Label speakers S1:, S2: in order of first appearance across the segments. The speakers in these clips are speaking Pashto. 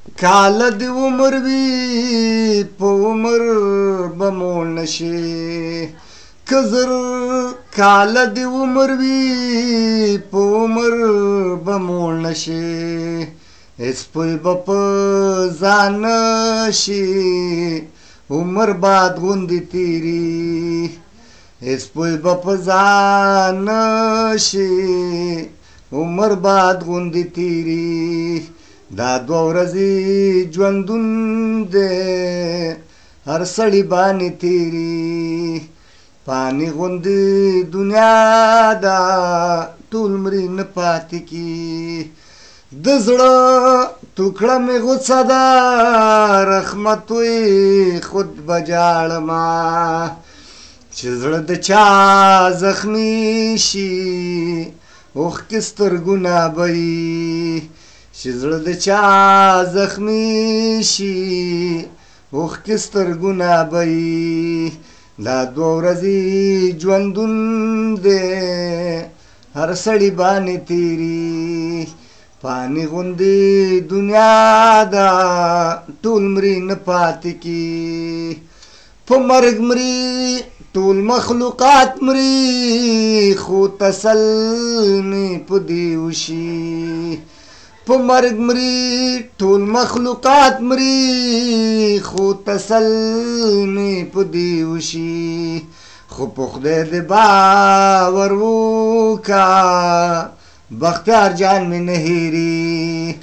S1: کاله د عمر وي په عمر به موړ نشي، که زر کاله د عمر وي په عمر به موړ نشي، هېڅ پوی به په ځان نشي عمر باد غوندې تېري، هېڅ پوی به په ځان نشي عمر باد غوندې تېري. دا دوه ورځې ژوندون دی هر سړي باندې تېري، پاني غوندې دنیا ده ټول مري نه پاتې کی. د زړه ټوکړه مې غوڅه ده رحمت وي خود به جاړمه، چې زړه د چا زخمي شي اوښکې سترګونه به وي، چې زړه د چا زخمي شي اوښکې سترګونه به وي. دا دوه ورځې ژوندون دی هر سړي باندې تېري، پاني غوندې دنیا ده ټول مري نه پاتې کی. په مرګ مري ټول مخلوقات مري خو تسل مې په دې وشي، په مرګ مري ټول مخلوقات مري خو تسل مې په دې وشي. خو په خدای دې باور وکړه بختیار جان مې نه هېري،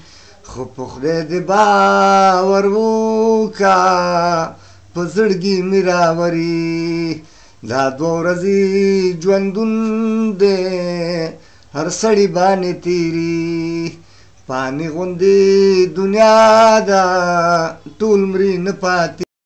S1: خو په خدای دې باور وکړه په زړګي مې راوري. دا دوه ورځې ژوندون دی هر سړي باندې تېري، پاني غوندې دنیا ده ټول مري نه پاتې